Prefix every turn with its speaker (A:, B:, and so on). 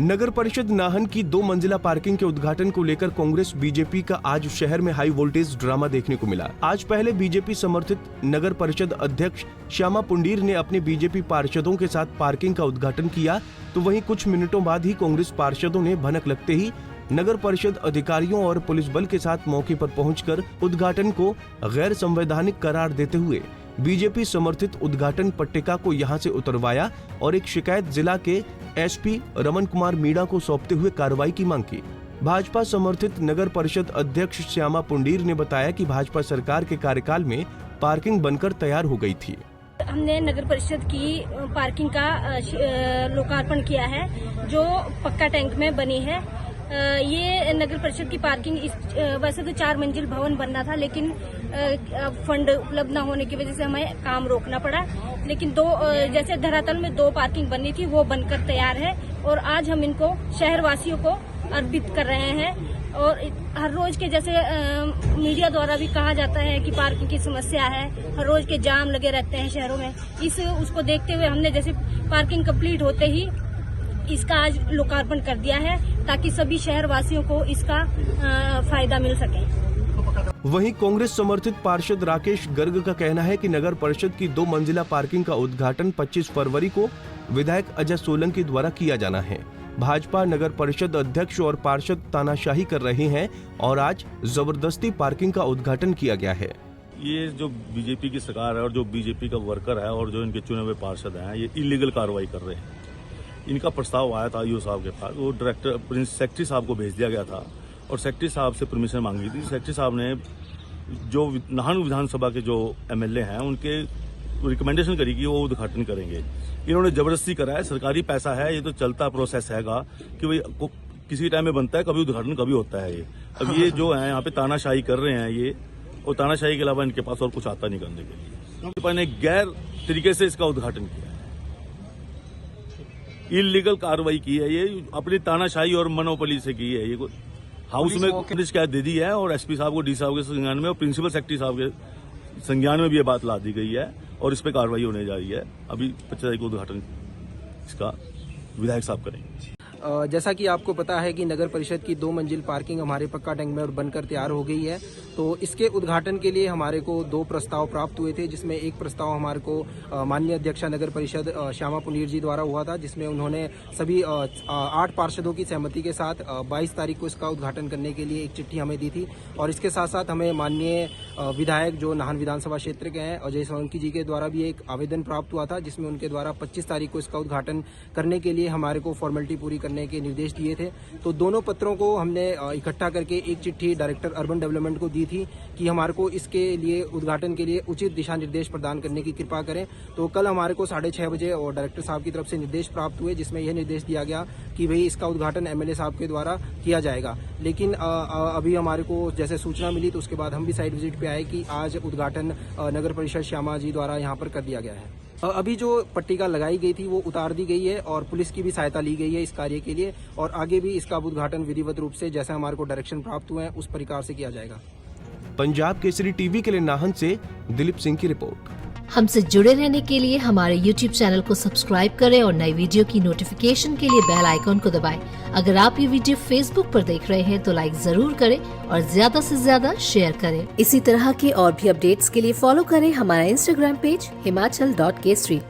A: नगर परिषद नाहन की 2 मंजिला पार्किंग के उद्घाटन को लेकर कांग्रेस बीजेपी का आज शहर में हाई वोल्टेज ड्रामा देखने को मिला। आज पहले बीजेपी समर्थित नगर परिषद अध्यक्ष श्यामा पुंडीर ने अपने बीजेपी पार्षदों के साथ पार्किंग का उद्घाटन किया, तो वहीं कुछ मिनटों बाद ही कांग्रेस पार्षदों ने भनक लगते ही नगर परिषद अधिकारियों और पुलिस बल के साथ मौके पर पहुंचकर उद्घाटन को गैर संवैधानिक करार देते हुए बीजेपी समर्थित उद्घाटन पट्टिका को यहां से उतरवाया और एक शिकायत जिला के एसपी रमन कुमार मीणा को सौंपते हुए कार्रवाई की मांग की। भाजपा समर्थित नगर परिषद अध्यक्ष श्यामा पुंडीर ने बताया कि भाजपा सरकार के कार्यकाल में पार्किंग बनकर तैयार हो गई थी।
B: हमने नगर परिषद की पार्किंग का लोकार्पण किया है, जो पक्का टैंक में बनी है। ये नगर परिषद की पार्किंग वैसे तो 4 मंजिल भवन बनना था, लेकिन फंड उपलब्ध न होने की वजह से हमें काम रोकना पड़ा। लेकिन जैसे धरातल में 2 पार्किंग बननी थी, वो बनकर तैयार है और आज हम इनको शहर वासियों को अर्पित कर रहे हैं। और हर रोज के जैसे मीडिया द्वारा भी कहा जाता है कि पार्किंग की समस्या है, हर रोज के जाम लगे रहते हैं शहरों में, उसको देखते हुए हमने जैसे पार्किंग कंप्लीट होते ही इसका आज लोकार्पण कर दिया है, ताकि सभी शहर वासियों को इसका फायदा मिल सके।
A: वहीं कांग्रेस समर्थित पार्षद राकेश गर्ग का कहना है कि नगर परिषद की 2 मंजिला पार्किंग का उद्घाटन 25 फरवरी को विधायक अजय सोलंकी द्वारा किया जाना है। भाजपा नगर परिषद अध्यक्ष और पार्षद तानाशाही कर रहे हैं और आज जबरदस्ती पार्किंग का उद्घाटन किया गया है।
C: ये जो बीजेपी की सरकार है और जो बीजेपी का वर्कर है और जो इनके चुने हुए पार्षद हैं, ये इलीगल कार्रवाई कर रहे हैं। इनका प्रस्ताव आया था ईओ साहब के पास, वो डायरेक्टर सेक्रेटरी साहब को भेज दिया गया था और सेक्रेटरी साहब से परमिशन मांगी थी। सेक्रेटरी साहब ने जो नाहन विधानसभा के जो एमएलए हैं उनके रिकमेंडेशन करी कि वो उद्घाटन करेंगे। इन्होंने जबरदस्ती कराया, सरकारी पैसा है, ये तो चलता प्रोसेस हैगा कि भाई किसी टाइम में बनता है, कभी उद्घाटन कभी होता है। ये अब ये जो है यहाँ पे तानाशाही कर रहे हैं ये, और तानाशाही के अलावा इनके पास और कुछ आता नहीं करने के लिए। इन्होंने गैर तरीके से इसका उद्घाटन किया, इलीगल कार्रवाई की है, ये अपनी तानाशाही और मनोपली से की है। ये हाउस में शिकायत दे दी है और एसपी साहब को, डी साहब के संज्ञान में और प्रिंसिपल सेक्रेटरी साहब के संज्ञान में भी ये बात ला दी गई है और इस पे कार्रवाई होने जा रही है। अभी 25 तारीख को उद्घाटन इसका विधायक साहब करेंगे।
D: जैसा कि आपको पता है कि नगर परिषद की 2 मंजिल पार्किंग हमारे पक्का टैंक में बनकर तैयार हो गई है, तो इसके उद्घाटन के लिए हमारे को 2 प्रस्ताव प्राप्त हुए थे, जिसमें एक प्रस्ताव हमारे को माननीय अध्यक्षा नगर परिषद श्यामा पुंडीर जी द्वारा हुआ था, जिसमें उन्होंने सभी 8 पार्षदों की सहमति के साथ 22 तारीख को इसका उद्घाटन करने के लिए एक चिट्ठी हमें दी थी। और इसके साथ साथ हमें माननीय विधायक जो नाहन विधानसभा क्षेत्र के हैं अजय सोलंकी जी के द्वारा भी एक आवेदन प्राप्त हुआ था, जिसमें उनके द्वारा 25 तारीख को इसका उद्घाटन करने के लिए हमारे को फॉर्मेलिटी पूरी करने के निर्देश दिए थे। तो दोनों पत्रों को हमने इकट्ठा करके एक चिट्ठी डायरेक्टर अर्बन डेवलपमेंट को दी थी कि हमारे को इसके लिए उद्घाटन के लिए उचित दिशा निर्देश प्रदान करने की कृपा करें। तो कल हमारे को 6:30 बजे और डायरेक्टर साहब की तरफ से निर्देश प्राप्त हुए, जिसमें यह निर्देश दिया गया कि भाई इसका उद्घाटन एमएलए साहब के द्वारा किया जाएगा। लेकिन अभी हमारे को जैसे सूचना मिली तो उसके बाद हम भी साइट विजिट पे आए कि आज उद्घाटन नगर परिषद श्यामा जी द्वारा यहाँ पर कर दिया गया है। अभी जो पट्टिका लगाई गई थी वो उतार दी गई है और पुलिस की भी सहायता ली गई है इस कार्य के लिए, और आगे भी इसका उद्घाटन विधिवत रूप से जैसा हमारे को डायरेक्शन प्राप्त हुए हैं उस प्रकार से किया जाएगा।
A: पंजाब केसरी टीवी के लिए नाहन से दिलीप सिंह की रिपोर्ट।
E: हमसे जुड़े रहने के लिए हमारे YouTube चैनल को सब्सक्राइब करें और नई वीडियो की नोटिफिकेशन के लिए बेल आइकॉन को दबाएं। अगर आप ये वीडियो Facebook पर देख रहे हैं तो लाइक जरूर करें और ज्यादा से ज्यादा शेयर करें। इसी तरह के और भी अपडेट्स के लिए फॉलो करें हमारा Instagram पेज himachal.kesri।